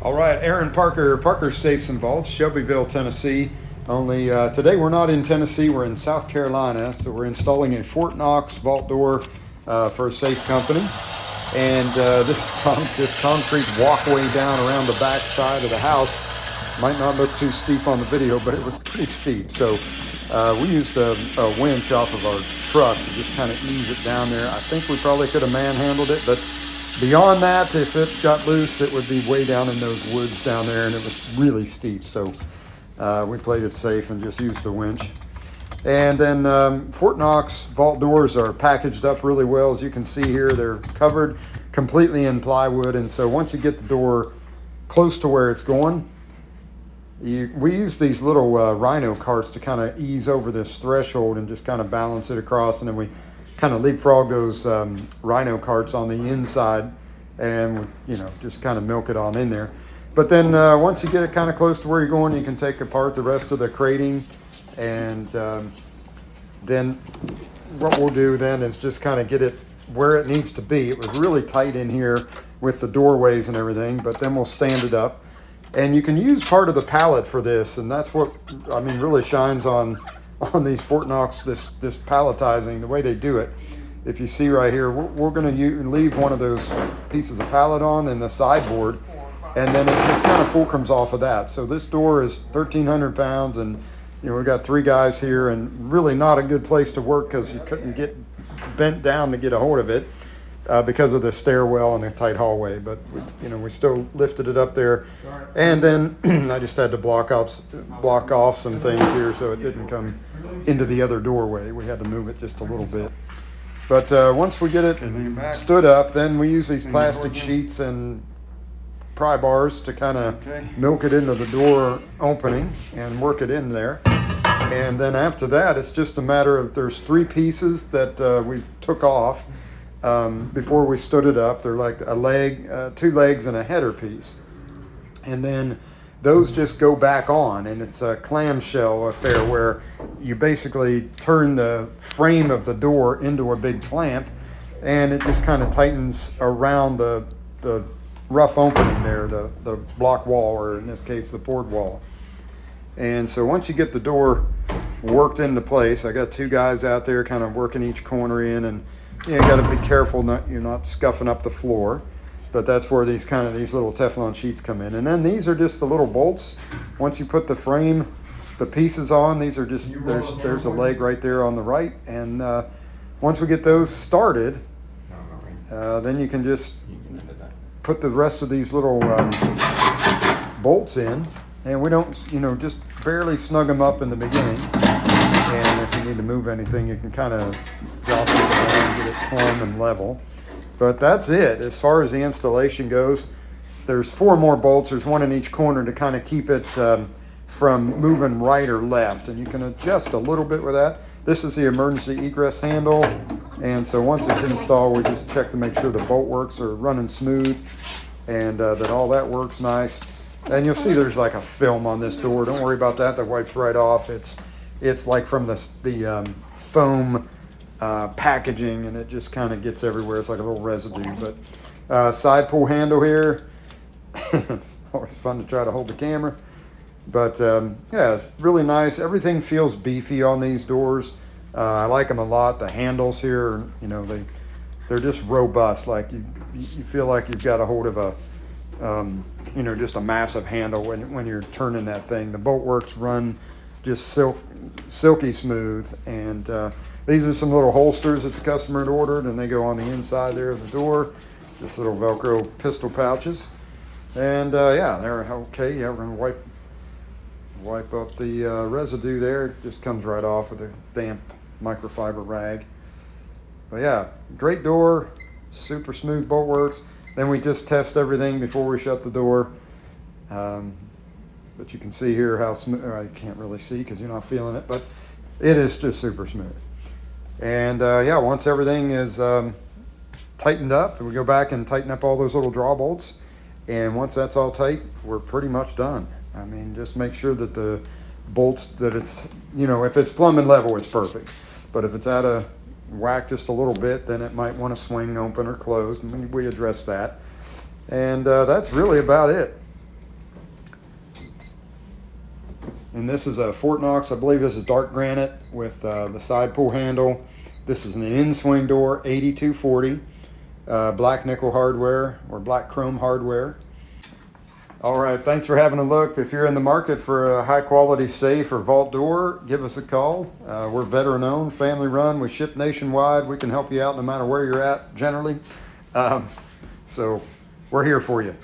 All right, Aaron Parker Safes and Vaults, Shelbyville, Tennessee. Only today we're not in Tennessee, we're in South Carolina. So we're installing a Fort Knox vault door for a safe company. And this concrete walkway down around the back side of the house might not look too steep on the video, but it was pretty steep. So we used a winch off of our truck to just kind of ease it down there. I think we probably could have manhandled it, but beyond that, if it got loose, it would be way down in those woods down there, and it was really steep. So we played it safe and just used the winch. And then Fort Knox vault doors are packaged up really well. As you can see here, they're covered completely in plywood. And so once you get the door close to where it's going, we use these little rhino carts to kind of ease over this threshold and just kind of balance it across. And then we kind of leapfrog those rhino carts on the inside and, just kind of milk it on in there. But then once you get it kind of close to where you're going, you can take apart the rest of the crating. And then what we'll do then is just kind of get it where it needs to be. It was really tight in here with the doorways and everything, but then we'll stand it up. And you can use part of the pallet for this, and that's what, really shines on these Fort Knox, this palletizing, the way they do it. If you see right here, we're going to leave one of those pieces of pallet on in the sideboard, and then it just kind of fulcrums off of that. So this door is 1,300 pounds, and we've got 3 guys here, and really not a good place to work because you couldn't get bent down to get a hold of it because of the stairwell and the tight hallway. But we still lifted it up there, and then I just had to block off some things here so it didn't come into the other doorway. We had to move it just a little bit. But once we get it stood up, then we use these plastic sheets and pry bars to kind of milk it into the door opening and work it in there. And then after that, it's just a matter of, there's 3 pieces that we took off before we stood it up. They're like a leg, 2 legs and a header piece. And then those just go back on, and it's a clamshell affair where you basically turn the frame of the door into a big clamp, and it just kind of tightens around the rough opening there, the block wall, or in this case the board wall. And so once you get the door worked into place, I got 2 guys out there kind of working each corner in, and you got to be careful you're not scuffing up the floor. But that's where these little Teflon sheets come in. And then these are just the little bolts. Once you put the pieces on, these are just, there's a leg right there on the right. And once we get those started, then you can just put the rest of these little bolts in. And we don't, just barely snug them up in the beginning. And if you need to move anything, you can kind of jostle it around and get it plumb and level. But that's it. As far as the installation goes, there's 4 more bolts. There's 1 in each corner to kind of keep it from moving right or left. And you can adjust a little bit with that. This is the emergency egress handle. And so once it's installed, we just check to make sure the bolt works are running smooth and that all that works nice. And you'll see there's like a film on this door. Don't worry about that. That wipes right off. It's like from the foam packaging, and it just kind of gets everywhere. It's like a little residue. But side pull handle here. It's always fun to try to hold the camera. But yeah, it's really nice. Everything feels beefy on these doors. I like them a lot. The handles here, they're just robust. Like you feel like you've got a hold of a just a massive handle when you're turning that thing. The bolt works run just silky smooth. And these are some little holsters that the customer had ordered, and they go on the inside there of the door. Just little Velcro pistol pouches. And yeah, they're okay. Yeah, we're gonna wipe up the residue there. It just comes right off with a damp microfiber rag. But yeah, great door, super smooth bolt works. Then we just test everything before we shut the door. But you can see here how smooth, I can't really see because you're not feeling it, but it is just super smooth. And yeah, once everything is tightened up, we go back and tighten up all those little draw bolts. And once that's all tight, we're pretty much done. Just make sure that the bolts, that it's, if it's plumb and level, it's perfect. But if it's out of whack just a little bit, then it might want to swing open or closed, and we address that. And that's really about it. And this is a Fort Knox. I believe this is dark granite with the side pull handle. This is an in-swing door, 8240, black nickel hardware or black chrome hardware. All right, thanks for having a look. If you're in the market for a high quality safe or vault door, give us a call. We're veteran owned, family run. We ship nationwide. We can help you out no matter where you're at generally. So we're here for you.